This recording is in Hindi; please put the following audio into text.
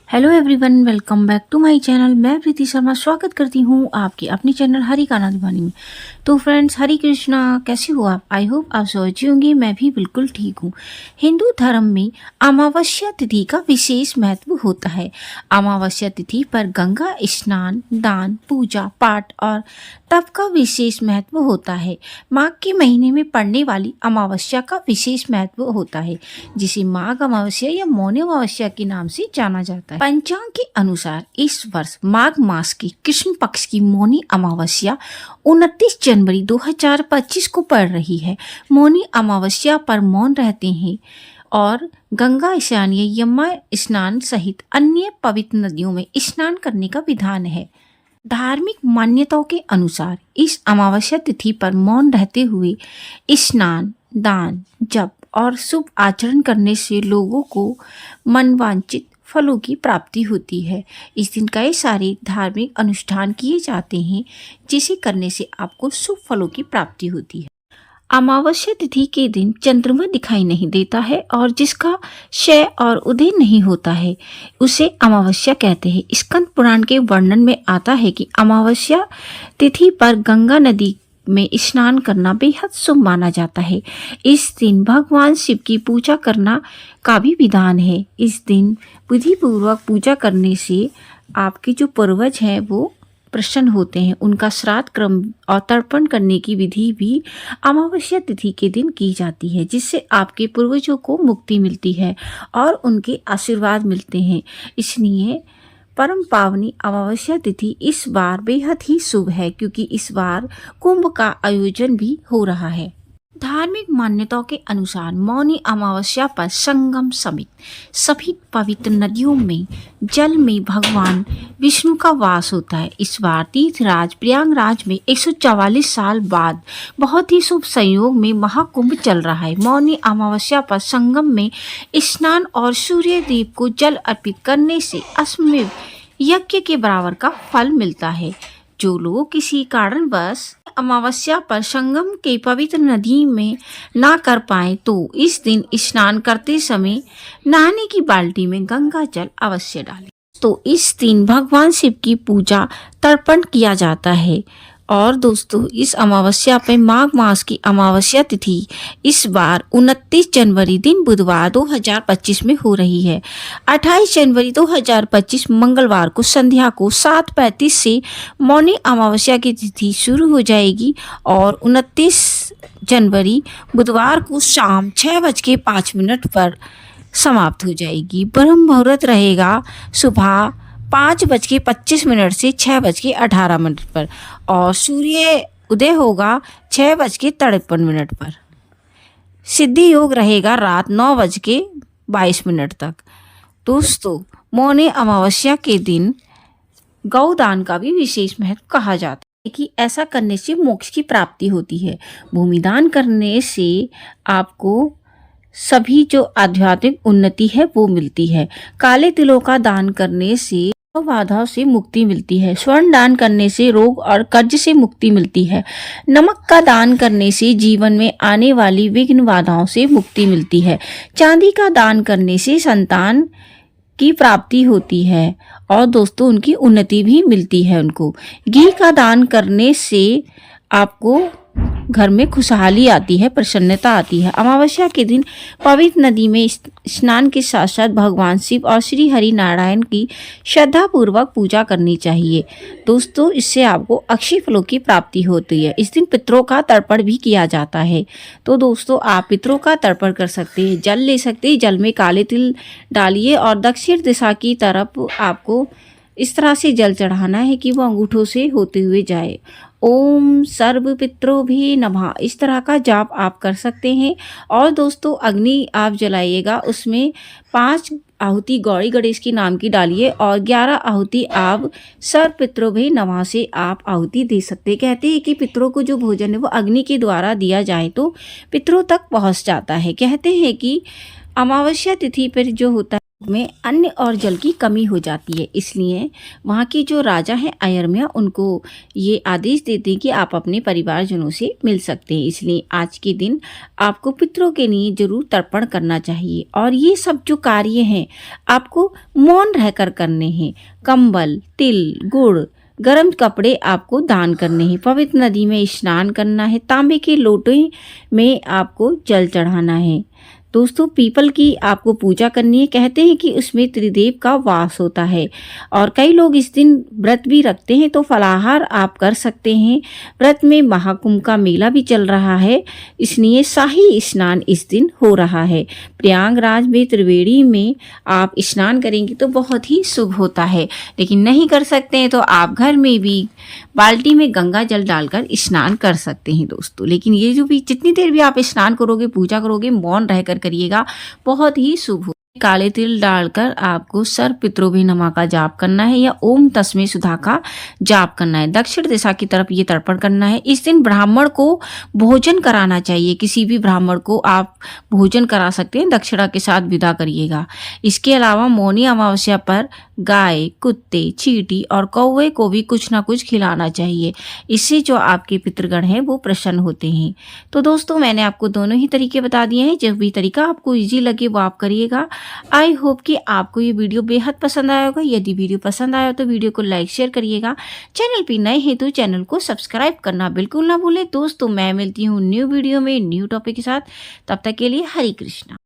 Hello everyone, welcome back to my channel. मैं प्रीति शर्मा स्वागत करती हूँ आपके अपनी चैनल हरी गाना दीवानी में। तो फ्रेंड्स, हरी कृष्णा, कैसे हो आप? आई होप आप सब अच्छे होंगे। मैं भी बिल्कुल ठीक हूँ। हिंदू धर्म में अमावस्या तिथि का विशेष महत्व होता है। अमावस्या तिथि पर गंगा स्नान, दान, पूजा पाठ और तप का विशेष महत्व होता है। माघ के महीने में पड़ने वाली अमावस्या का विशेष महत्व होता है, जिसे माघ अमावस्या या मौनी अमावस्या के नाम से जाना जाता है। पंचांग के अनुसार इस वर्ष माघ मास की कृष्ण पक्ष की मौनी अमावस्या 29 जनवरी 2025 को पड़ रही है। मौनी अमावस्या पर मौन रहते हैं और गंगा स्नान या यमुना स्नान सहित अन्य पवित्र नदियों में स्नान करने का विधान है। धार्मिक मान्यताओं के अनुसार इस अमावस्या तिथि पर मौन रहते हुए स्नान, दान, जप और शुभ आचरण करने से लोगों को मनवांचित फलों की प्राप्ति होती है। इस दिन कई सारे धार्मिक अनुष्ठान किए जाते हैं, जिसे करने से आपको शुभ फलों की प्राप्ति होती है। अमावस्या तिथि के दिन चंद्रमा दिखाई नहीं देता है और जिसका क्षय और उदय नहीं होता है, उसे अमावस्या कहते हैं। स्कंद पुराण के वर्णन में आता है कि अमावस्या तिथि पर गंगा नदी में स्नान करना बेहद शुभ माना जाता है। इस दिन भगवान शिव की पूजा करना का भी विधान है। इस दिन विधि पूर्वक पूजा करने से आपके जो पूर्वज हैं वो प्रसन्न होते हैं। उनका श्राद्ध क्रम और तर्पण करने की विधि भी अमावस्या तिथि के दिन की जाती है, जिससे आपके पूर्वजों को मुक्ति मिलती है और उनके आशीर्वाद मिलते हैं। इसलिए परम पावनी अमावस्या तिथि इस बार बेहद ही शुभ है, क्योंकि इस बार कुंभ का आयोजन भी हो रहा है। धार्मिक मान्यताओं के अनुसार मौनी अमावस्या पर संगम समेत सभी पवित्र नदियों में जल में भगवान विष्णु का वास होता है। इस बार तीर्थराज प्रयागराज में 144 साल बाद बहुत ही शुभ संयोग में महाकुंभ चल रहा है। मौनी अमावस्या पर संगम में स्नान और सूर्य देव को जल अर्पित करने से अश्वमेध यज्ञ के बराबर का फल मिलता है। जो लोग किसी कारणवश अमावस्या पर संगम के पवित्र नदी में ना कर पाए, तो इस दिन स्नान करते समय नहाने की बाल्टी में गंगा जल अवश्य डालें। तो इस दिन भगवान शिव की पूजा तर्पण किया जाता है। और दोस्तों, इस अमावस्या पे माघ मास की अमावस्या तिथि इस बार 29 जनवरी दिन बुधवार 2025 में हो रही है। 28 जनवरी 2025 मंगलवार को संध्या को 7:35 से मौनी अमावस्या की तिथि शुरू हो जाएगी और 29 जनवरी बुधवार को शाम 6:05 पर समाप्त हो जाएगी। ब्रह्म मुहूर्त रहेगा सुबह 5:25 से 6:18 पर और सूर्य उदय होगा 6:53 पर। सिद्धि योग रहेगा रात 9:22 तक। दोस्तों, मौनी अमावस्या के दिन गौदान का भी विशेष महत्व कहा जाता है कि ऐसा करने से मोक्ष की प्राप्ति होती है। भूमिदान करने से आपको सभी जो आध्यात्मिक उन्नति है वो मिलती है। काले तिलों का दान करने से बाधाओं से मुक्ति मिलती है। स्वर्ण दान करने से रोग और कर्ज से मुक्ति मिलती है। नमक का दान करने से जीवन में आने वाली विघ्न बाधाओं से मुक्ति मिलती है। चांदी का दान करने से संतान की प्राप्ति होती है और दोस्तों उनकी उन्नति भी मिलती है उनको। घी का दान करने से आपको घर में खुशहाली आती है, प्रसन्नता आती है। अमावस्या के दिन पवित्र नदी में स्नान के साथ साथ भगवान शिव और श्री हरि नारायण की श्रद्धा पूर्वक पूजा करनी चाहिए। दोस्तों, इससे आपको अक्षय फलों की प्राप्ति होती है। इस दिन पितरों का तर्पण भी किया जाता है। तो दोस्तों, आप पितरों का तर्पण कर सकते हैं। जल ले सकते हैं, जल में काले तिल डालिए और दक्षिण दिशा की तरफ आपको इस तरह से जल चढ़ाना है कि वो अंगूठों से होते हुए जाए। ओम सर्व पितरो भी नमः, इस तरह का जाप आप कर सकते हैं। और दोस्तों, अग्नि आप जलाइएगा, उसमें 5 आहुति गौरी गणेश की नाम की डालिए और 11 आहुति आप सर्व पितरो भी नमः से आप आहुति दे सकते हैं। कहते हैं कि पितरों को जो भोजन है वो अग्नि के द्वारा दिया जाए तो पितरों तक पहुंच जाता है। कहते हैं कि अमावस्या तिथि पर जो होता है में अन्न और जल की कमी हो जाती है। इसलिए वहाँ के जो राजा हैं अयरम्या उनको ये आदेश देते हैं कि आप अपने परिवारजनों से मिल सकते हैं। इसलिए आज के दिन आपको पितरों के लिए जरूर तर्पण करना चाहिए और ये सब जो कार्य हैं आपको मौन रहकर करने हैं। कंबल, तिल, गुड़, गर्म कपड़े आपको दान करने हैं। पवित्र नदी में स्नान करना है। तांबे के लोटे में आपको जल चढ़ाना है। दोस्तों, पीपल की आपको पूजा करनी है। कहते हैं कि उसमें त्रिदेव का वास होता है और कई लोग इस दिन व्रत भी रखते हैं, तो फलाहार आप कर सकते हैं। व्रत में महाकुंभ का मेला भी चल रहा है, इसलिए शाही स्नान इस दिन हो रहा है। प्रयागराज में त्रिवेणी में आप स्नान करेंगे तो बहुत ही शुभ होता है। लेकिन नहीं कर सकते हैं तो आप घर में भी बाल्टी में गंगा जल डालकर स्नान कर सकते हैं दोस्तों। लेकिन ये जो भी जितनी देर भी आप स्नान करोगे, पूजा करोगे, मौन रहकर करिएगा, बहुत ही शुभ हो। काले तिल डालकर आपको सर्व पितरों नमः का जाप करना है या ओम तस्मै सुधा का जाप करना है। दक्षिण दिशा की तरफ ये तर्पण करना है। इस दिन ब्राह्मण को भोजन कराना चाहिए। किसी भी ब्राह्मण को आप भोजन करा सकते हैं, दक्षिणा के साथ विदा करिएगा। इसके अलावा मौनी अमावस्या पर गाय, कुत्ते, चींटी और कौवे को भी कुछ ना कुछ खिलाना चाहिए। इससे जो आपके पितृगण हैं वो प्रसन्न होते हैं। तो दोस्तों, मैंने आपको दोनों ही तरीके बता दिए हैं। जो भी तरीका आपको इजी लगे वो आप करिएगा। आई होप कि आपको ये वीडियो बेहद पसंद आया होगा। यदि वीडियो पसंद आया तो वीडियो को लाइक शेयर करिएगा। चैनल पर नए हैं तो चैनल को सब्सक्राइब करना बिल्कुल ना भूलें। दोस्तों, मैं मिलती हूँ न्यू वीडियो में न्यू टॉपिक के साथ। तब तक के लिए हरे कृष्णा।